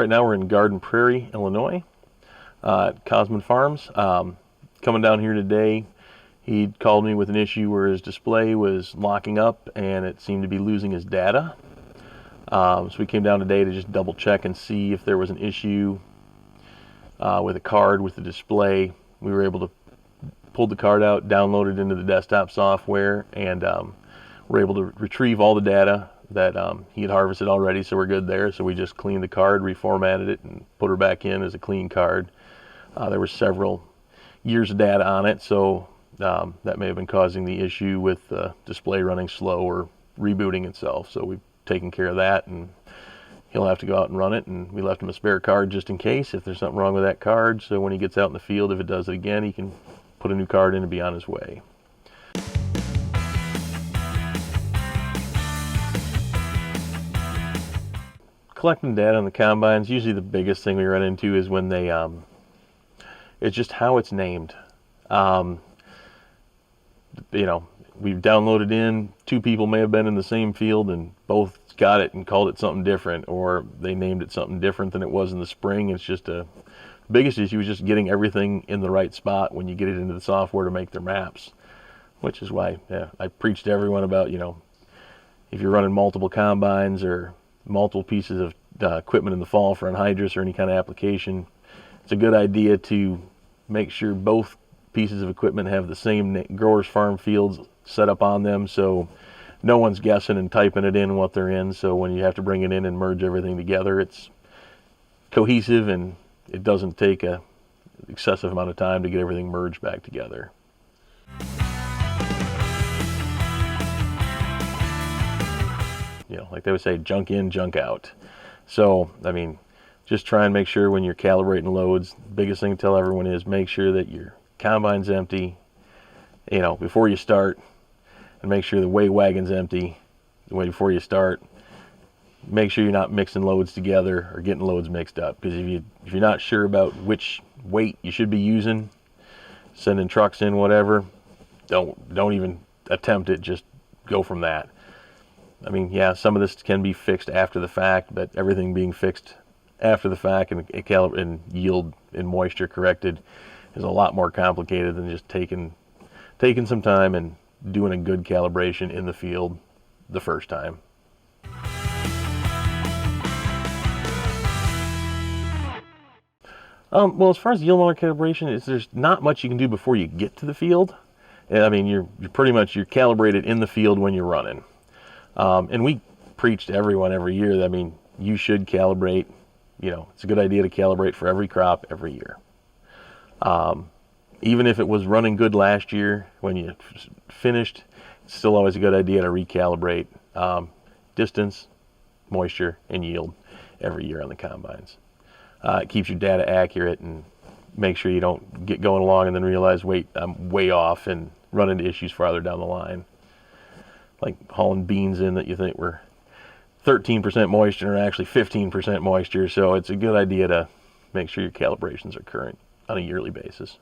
Right now we're in Garden Prairie, Illinois, at Cosman Farms. Coming down here today, he called me with an issue where his display was locking up and it seemed to be losing his data. So we came down today to just double check and see if there was an issue with a card with the display. We were able to pull the card out, download it into the desktop software, and we're able to retrieve all the data that he had harvested already, so we're good there. So we just cleaned the card, reformatted it, and put her back in as a clean card. There were several years of data on it, so that may have been causing the issue with the display running slow or rebooting itself. So we've taken care of that, and he'll have to go out and run it, and we left him a spare card just in case if there's something wrong with that card. So when he gets out in the field, if it does it again, he can put a new card in and be on his way. Collecting data on the combines, usually the biggest thing we run into is when they, it's just how it's named. You know, we've downloaded in, two people may have been in the same field and both got it and called it something different, or they named it something different than it was in the spring. It's just the biggest issue is just getting everything in the right spot when you get it into the software to make their maps, which is why I preach to everyone about, you know, if you're running multiple combines or multiple pieces of equipment in the fall for anhydrous or any kind of application, it's a good idea to make sure both pieces of equipment have the same growers farm fields set up on them, so no one's guessing and typing it in what they're in. So when you have to bring it in and merge everything together, it's cohesive and it doesn't take a excessive amount of time to get everything merged back together. You know, like they would say, junk in, junk out. So, I mean, just try and make sure when you're calibrating loads, the biggest thing to tell everyone is make sure that your combine's empty, you know, before you start, and make sure the weigh wagon's empty before you start. Make sure you're not mixing loads together or getting loads mixed up, because if you're not sure about which weight you should be using, sending trucks in, whatever, don't even attempt it. Just go from that. I mean, yeah, some of this can be fixed after the fact, but everything being fixed after the fact and yield and moisture corrected is a lot more complicated than just taking some time and doing a good calibration in the field the first time. Well, as far as yield motor calibration, there's not much you can do before you get to the field. I mean, you're calibrated in the field when you're running. And we preach to everyone every year that, I mean, you should calibrate. You know, it's a good idea to calibrate for every crop every year. Even if it was running good last year when you finished, it's still always a good idea to recalibrate distance, moisture, and yield every year on the combines. It keeps your data accurate and make sure you don't get going along and then realize, wait, I'm way off, and run into issues farther down the line. Like hauling beans in that you think were 13% moisture are actually 15% moisture. So it's a good idea to make sure your calibrations are current on a yearly basis.